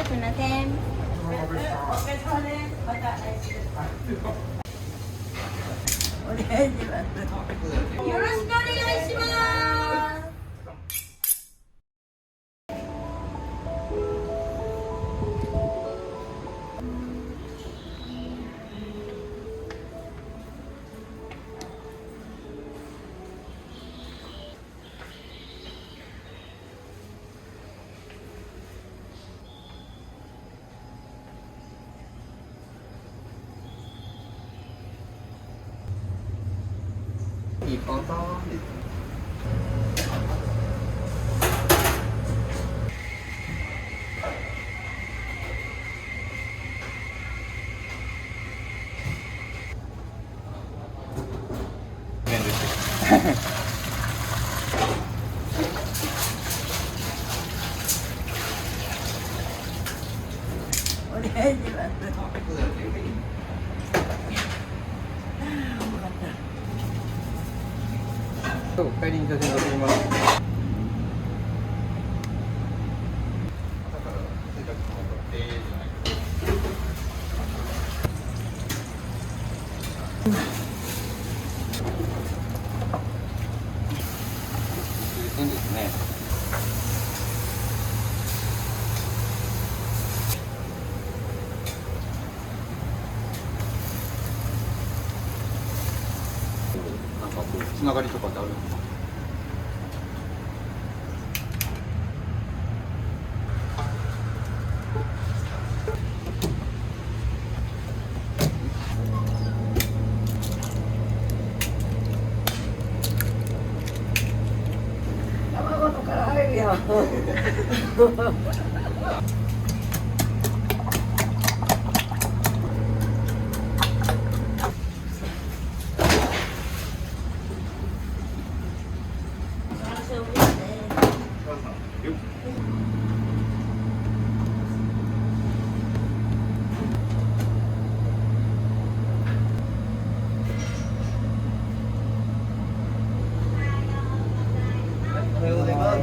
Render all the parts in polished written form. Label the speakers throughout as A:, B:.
A: すみません。
B: お願いします。
A: よろしくお願いします。
C: いいパターンで。
B: お願いします。
C: 帰りに写真撮ってみます。変ですね。なんかこうつながりとかってあるんですか？
B: 卵とから入るやん。
C: おはようございます。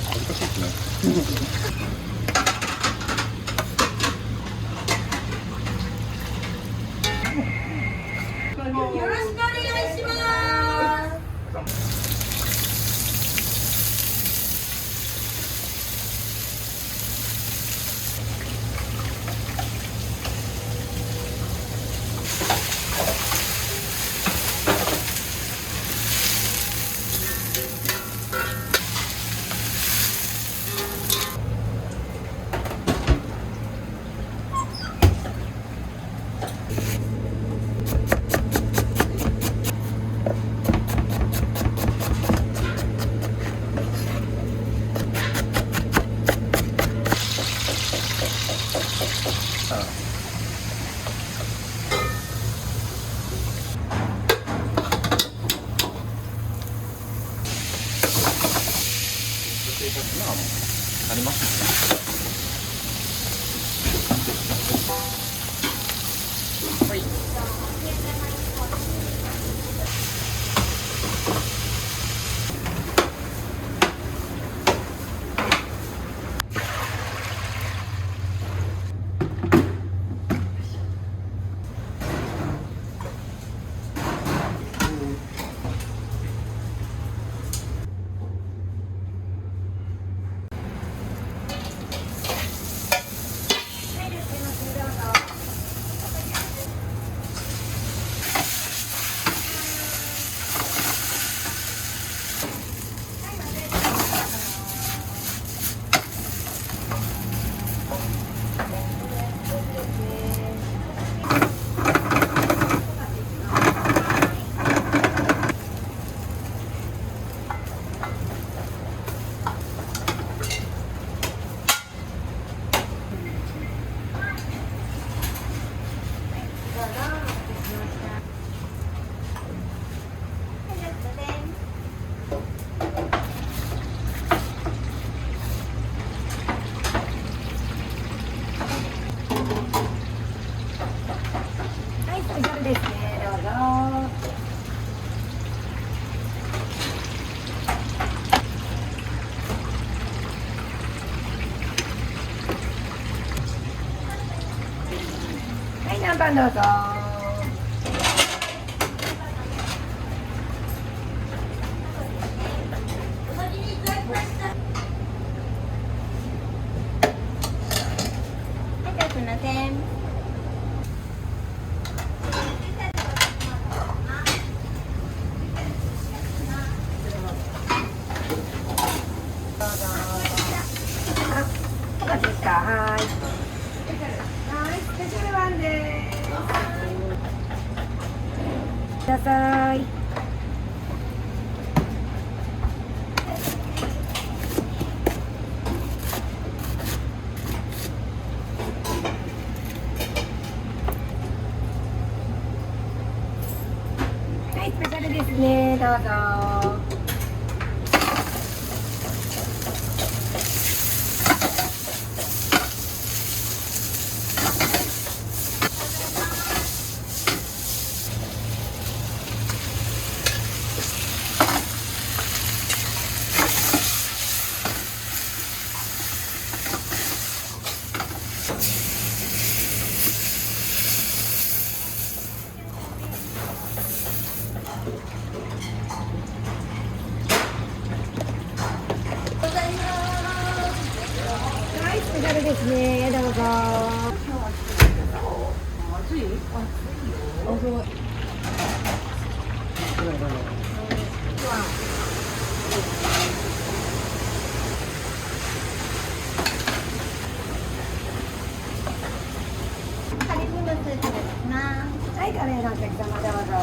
C: 恥ずかしいですね。
A: よろしくお願いします。
C: 生活があります
B: はい、お上手ですね。どうぞ。はい、何番どうぞ。
A: お先にいただきました。
D: はい、じゃあすいません。
B: どうぞ。あ、おかしいですか。はい。はい、スペシャルワンです。ください。はい、スペシャルですね。どうぞ。はい、スペシャルですね。どうぞ。
D: カリブのスープですな。
B: はい、カレーのお客様どうぞ。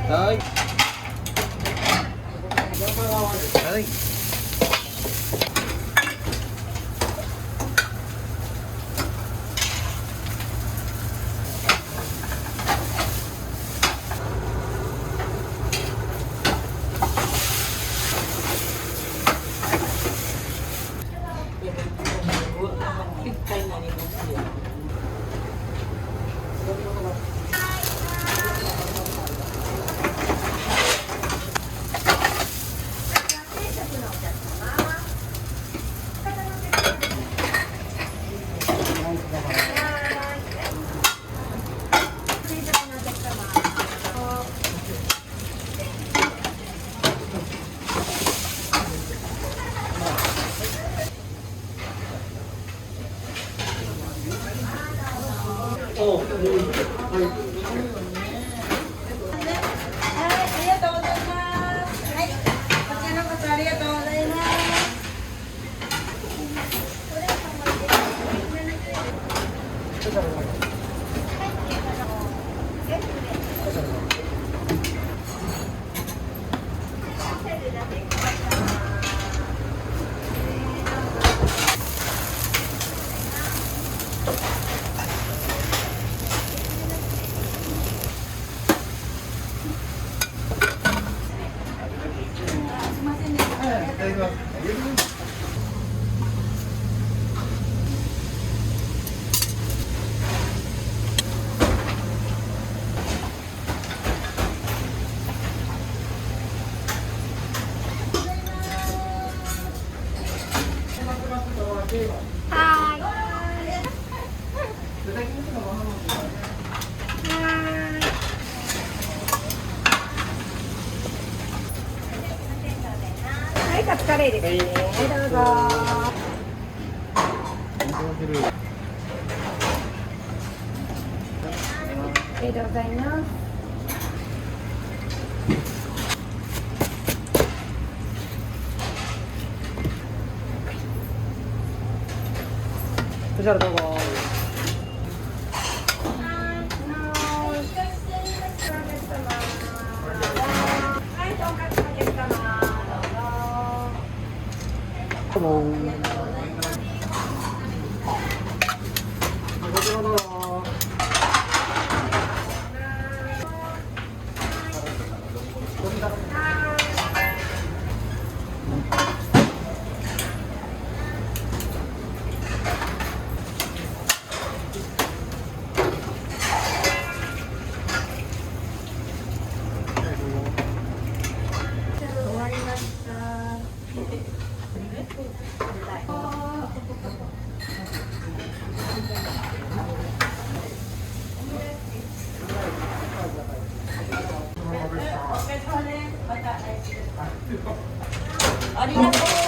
C: はい。はい。
A: ありがとうございます。
B: はい。はい、カツカレーですね。どうぞ。ありがとうございます。そしたらどうぞ。はい、とんかつのお客様、どうぞ。どうも。こちらどうぞ。終わりました。
A: ありがとう。